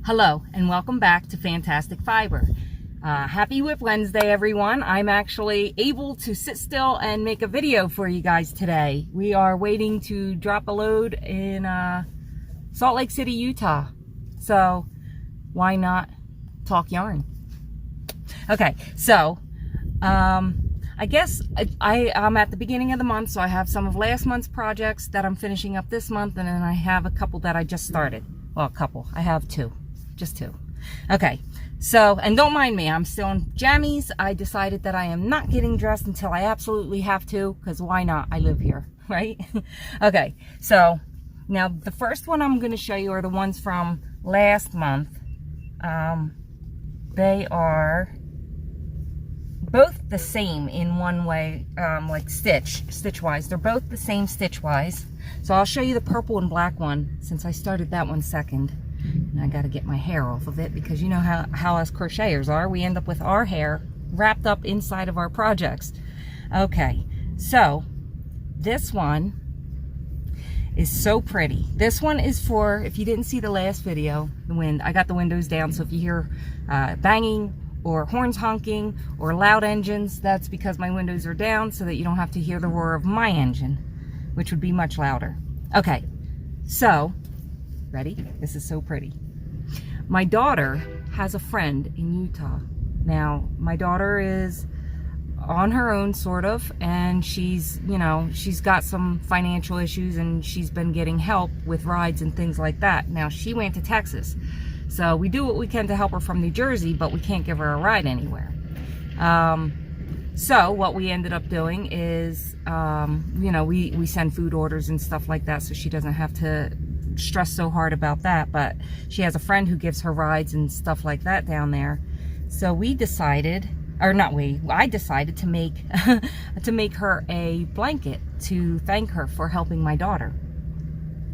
Hello and welcome back to Fantastic Fiber. Happy Wip Wednesday, everyone. I'm actually able to sit still and make a video for you guys today. We are waiting to drop a load in Salt Lake City, Utah. So why not talk yarn? Okay, so I guess I'm at the beginning of the month, so I have some of last month's projects that I'm finishing up this month, and then I have a couple that I just started. Well, a couple. I have two. Just two. Okay, so, and don't mind me, I'm still in jammies. I decided that I am not getting dressed until I absolutely have to, because why not? I live here, right? Okay, so now the first one I'm going to show you are the ones from last month. They are both the same in one way, like stitch-wise. They're both the same stitch-wise. So I'll show you the purple and black one since I started that one second. And I got to get my hair off of it because you know how us crocheters are. We end up with our hair wrapped up inside of our projects. Okay, so this one is so pretty. This one is for, if you didn't see the last video, the wind. I got the windows down, so if you hear banging or horns honking or loud engines, that's because my windows are down so that you don't have to hear the roar of my engine, which would be much louder. Okay, so ready? This is so pretty. My daughter has a friend in Utah. Now, my daughter is on her own, sort of, and she's, you know, she's got some financial issues and she's been getting help with rides and things like that. Now, she went to Texas. So we do what we can to help her from New Jersey, but we can't give her a ride anywhere. So what we ended up doing is, you know, we send food orders and stuff like that so she doesn't have to stress so hard about that. But she has a friend who gives her rides and stuff like that down there. So we decided, or not we, I decided to make to make her a blanket to thank her for helping my daughter.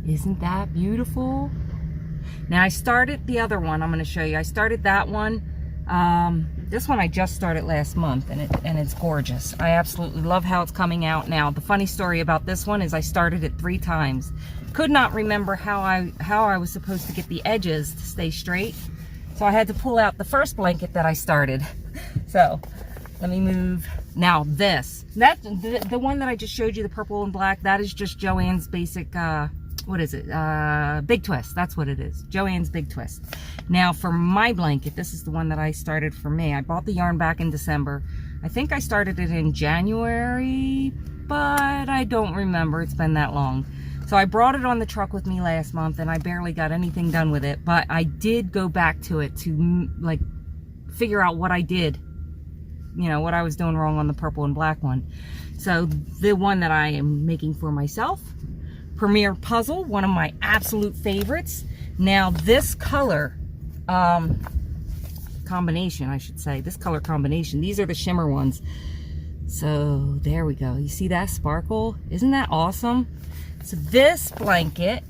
Isn't that beautiful? Now I started the other one I'm going to show you. I started that one. This one I just started last month, and it's gorgeous. I absolutely love how it's coming out now. The funny story about this one is I started it 3 times. Could not remember how I was supposed to get the edges to stay straight. So I had to pull out the first blanket that I started. So let me move. Now this, the one that I just showed you, the purple and black, that is just Joann's basic, what is it? Big Twist. That's what it is. Joann's Big Twist. Now for my blanket, this is the one that I started for me. I bought the yarn back in December. I think I started it in January, but I don't remember. It's been that long. So I brought it on the truck with me last month and I barely got anything done with it, but I did go back to it to like figure out what I did, you know, what I was doing wrong on the purple and black one. So the one that I am making for myself, Premier Puzzle, one of my absolute favorites. Now this color combination, I should say, this color combination, these are the shimmer ones. So there we go. You see that sparkle? Isn't that awesome? So this blanket,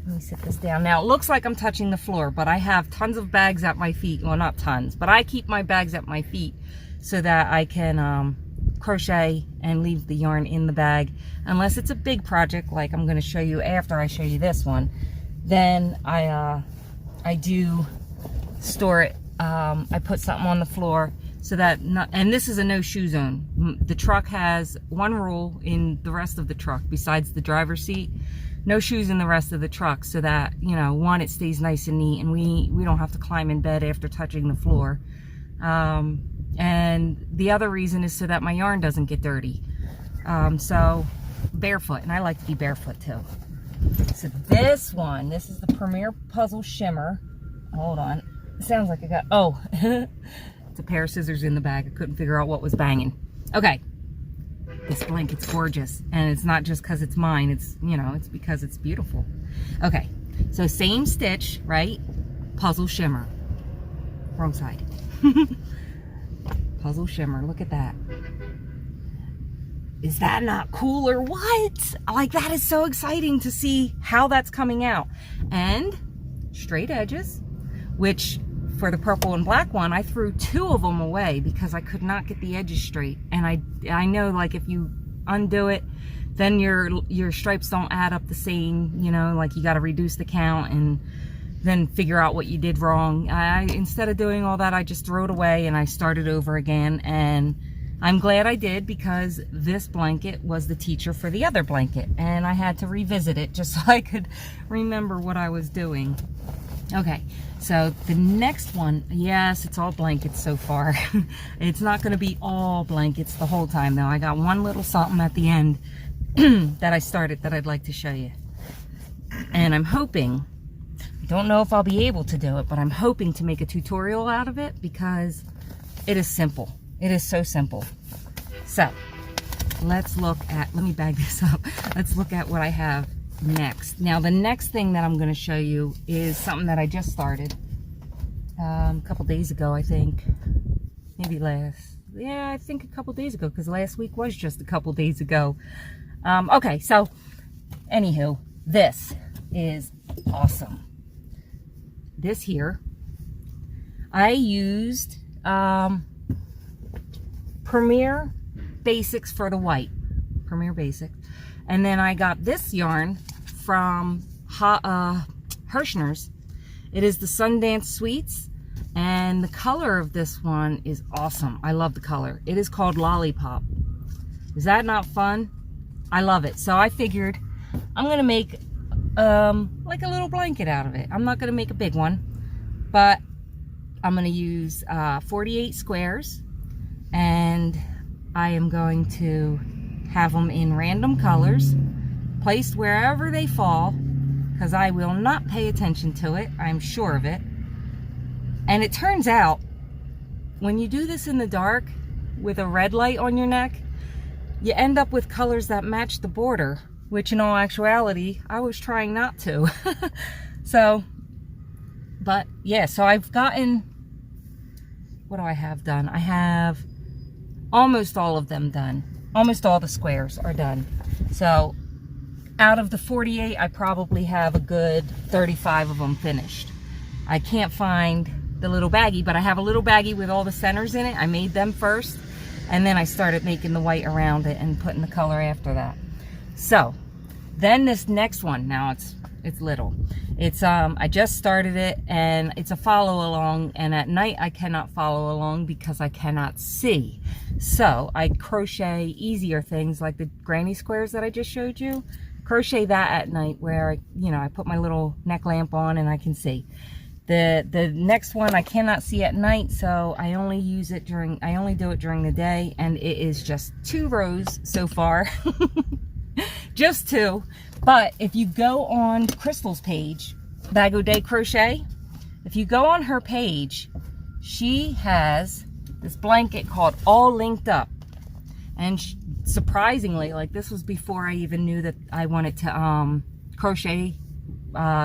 let me sit this down. Now it looks like I'm touching the floor, but I have tons of bags at my feet. Well, not tons, but I keep my bags at my feet so that I can crochet and leave the yarn in the bag. Unless it's a big project like I'm going to show you after I show you this one, then I do store it. I put something on the floor so that and this is a no shoe zone. The truck has one rule in the rest of the truck besides the driver's seat: no shoes in the rest of the truck, so that, you know, one, it stays nice and neat and we don't have to climb in bed after touching the floor. And the other reason is so that my yarn doesn't get dirty. So barefoot, and I like to be barefoot too. So this one, this is the Premier Puzzle Shimmer. Hold on, it sounds like I got, oh, it's a pair of scissors in the bag. I couldn't figure out what was banging. Okay, this blanket's gorgeous, and it's not just because it's mine, it's, you know, it's because it's beautiful. Okay, so same stitch, right? Puzzle Shimmer. Wrong side. Puzzle Shimmer, look at that. Is that not cool or what? Like, that is so exciting to see how that's coming out. And straight edges, which for the purple and black one, I threw 2 of them away because I could not get the edges straight. And I know, like, if you undo it, then your stripes don't add up the same, you know, like you got to reduce the count and then figure out what you did wrong. Instead of doing all that, I just threw it away and I started over again. And I'm glad I did, because this blanket was the teacher for the other blanket, and I had to revisit it just so I could remember what I was doing. Okay, so the next one, yes, it's all blankets so far. It's not going to be all blankets the whole time, though. I got one little something at the end that I started that I'd like to show you. And I'm hoping, I don't know if I'll be able to do it, but I'm hoping to make a tutorial out of it, because it is simple. It is so simple. So let's look at, let me bag this up. Let's look at what I have next. Now, the next thing that I'm going to show you is something that I just started a couple days ago, I think. Maybe I think a couple days ago, because last week was just a couple days ago. Okay, so anywho, this is awesome. This here, I used Premier Basics for the white. Premier Basics. And then I got this yarn from Hirschner's. It is the Sundance Sweets, and the color of this one is awesome. I love the color. It is called Lollipop. Is that not fun? I love it. So I figured I'm gonna make like a little blanket out of it. I'm not gonna make a big one, but I'm gonna use 48 squares, and I am going to have them in random colors, placed wherever they fall, because I will not pay attention to it. I'm sure of it. And it turns out, when you do this in the dark with a red light on your neck, you end up with colors that match the border, which in all actuality, I was trying not to. So, but yeah, so I've gotten, what do I have done? I have almost all of them done. Almost all the squares are done. So out of the 48, I probably have a good 35 of them finished. I can't find the little baggie, but I have a little baggie with all the centers in it. I made them first, and then I started making the white around it and putting the color after that. So then this next one, now it's little. It's I just started it, and it's a follow along, and at night I cannot follow along because I cannot see. So I crochet easier things like the granny squares that I just showed you. Crochet that at night, where I put my little neck lamp on and I can see. The next one I cannot see at night, so I only do it during the day, and it is just 2 rows so far. Just 2. But if you go on Crystal's page, Bag O' Day Crochet, if you go on her page, she has this blanket called All Linked Up. And surprisingly, like, this was before I even knew that I wanted to crochet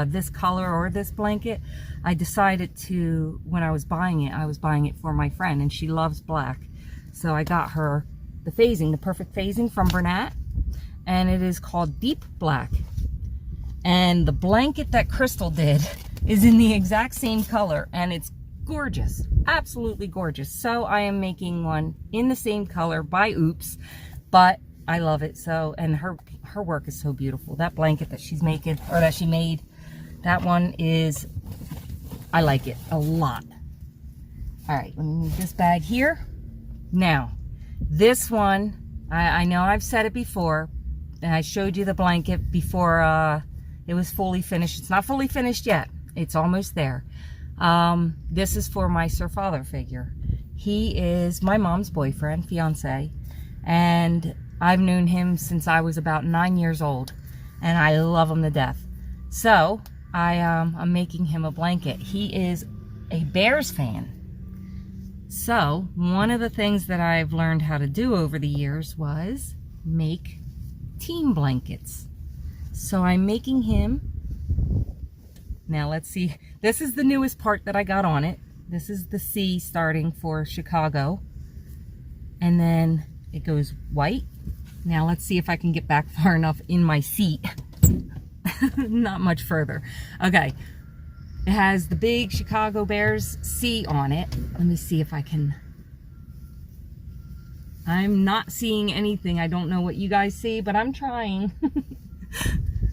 this color or this blanket. I decided to, when I was buying it for my friend, and she loves black. So I got her the phasing, the perfect phasing from Bernat, and it is called Deep Black. And the blanket that Crystal did is in the exact same color, and it's gorgeous, absolutely gorgeous. So I am making one in the same color by Oops, but I love it. So, and her work is so beautiful. That blanket that she's making, or that she made, that one is, I like it a lot. All right, let me move this bag here. Now, this one, I know I've said it before, and I showed you the blanket before it was fully finished. It's not fully finished yet. It's almost there. This is for my Sir Father figure. He is my mom's boyfriend, fiance, and I've known him since I was about 9 years old, and I love him to death. So I'm making him a blanket. He is a Bears fan. So one of the things that I've learned how to do over the years was make team blankets. So I'm making him, now let's see, this is the newest part that I got on it. This is the C starting for Chicago, and then it goes white. Now let's see if I can get back far enough in my seat. Not much further. Okay, it has the big Chicago Bears C on it. Let me see if I can. I'm not seeing anything. I don't know what you guys see, but I'm trying.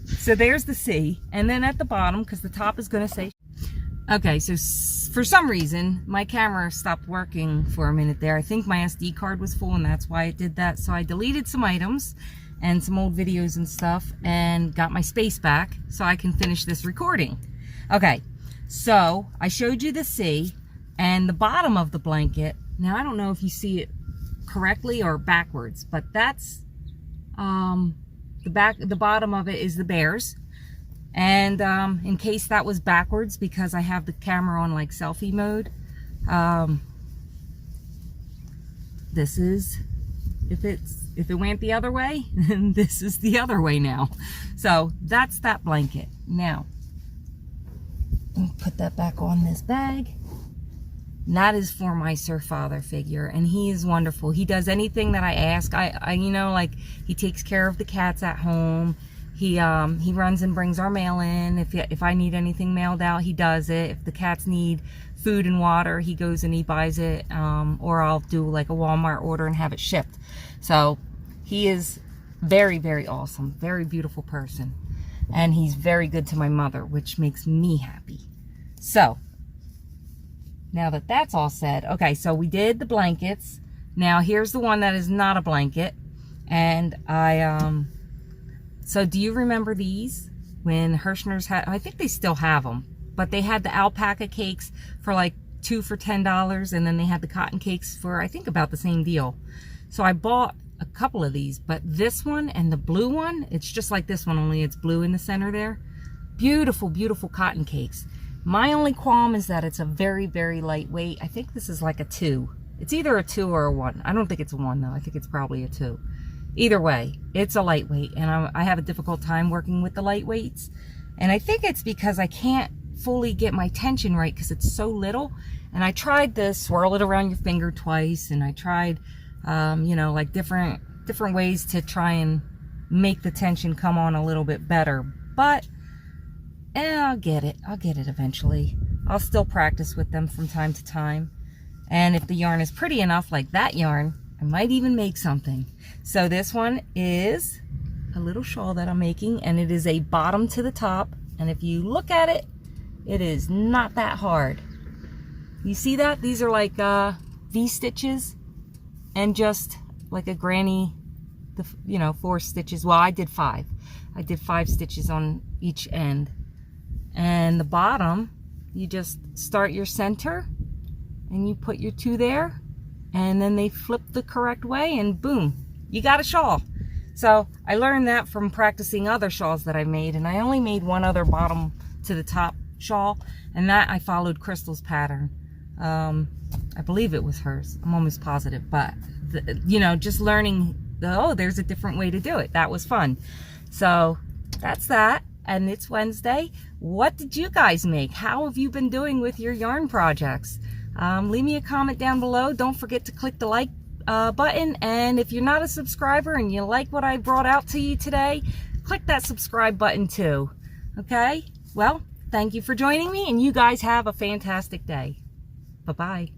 So there's the C, and then at the bottom, because the top is going to say Okay, so for some reason, my camera stopped working for a minute there. I think my SD card was full and that's why it did that. So I deleted some items and some old videos and stuff and got my space back so I can finish this recording. Okay, so I showed you the sea and the bottom of the blanket. Now, I don't know if you see it correctly or backwards, but that's the bottom of it is the bears. And in case that was backwards, because I have the camera on like selfie mode, this is, if it went the other way, then this is the other way now. So that's that blanket. Now, let me put that back on this bag. And that is for my Sir Father figure, and he is wonderful. He does anything that I ask. I you know, like, he takes care of the cats at home. He runs and brings our mail in. If I need anything mailed out, he does it. If the cats need food and water, he goes and he buys it. Or I'll do like a Walmart order and have it shipped. So he is very, very awesome. Very beautiful person. And he's very good to my mother, which makes me happy. So now that that's all said, okay, so we did the blankets. Now here's the one that is not a blanket. And so do you remember these? When Hirschner's had, I think they still have them, but they had the alpaca cakes for like 2 for $10, and then they had the cotton cakes for, I think, about the same deal. So I bought a couple of these, but this one and the blue one, it's just like this one, only it's blue in the center there. Beautiful, beautiful cotton cakes. My only qualm is that it's a very, very lightweight. I think this is like a 2. It's either a 2 or a 1. I don't think it's a 1 though. I think it's probably a 2. Either way, it's a lightweight, and I have a difficult time working with the lightweights. And I think it's because I can't fully get my tension right because it's so little. And I tried to swirl it around your finger twice, and I tried, you know, like different ways to try and make the tension come on a little bit better. But I'll get it. I'll get it eventually. I'll still practice with them from time to time. And if the yarn is pretty enough, like that yarn, I might even make something. So this one is a little shawl that I'm making, and it is a bottom to the top. And if you look at it, it is not that hard. You see that? These are like V stitches and just like a granny, you know, 4 stitches. Well, I did 5. I did 5 stitches on each end. And the bottom, you just start your center and you put your 2 there. And then they flip the correct way, and boom, you got a shawl. So I learned that from practicing other shawls that I made, and I only made one other bottom to the top shawl, and that I followed Crystal's pattern. I believe it was hers. I'm almost positive, but you know, just learning, oh, there's a different way to do it. That was fun. So that's that, and it's Wednesday. What did you guys make? How have you been doing with your yarn projects? Leave me a comment down below. Don't forget to click the like button, and if you're not a subscriber and you like what I brought out to you today, click that subscribe button too. Okay? Well, thank you for joining me, and you guys have a fantastic day. Bye-bye.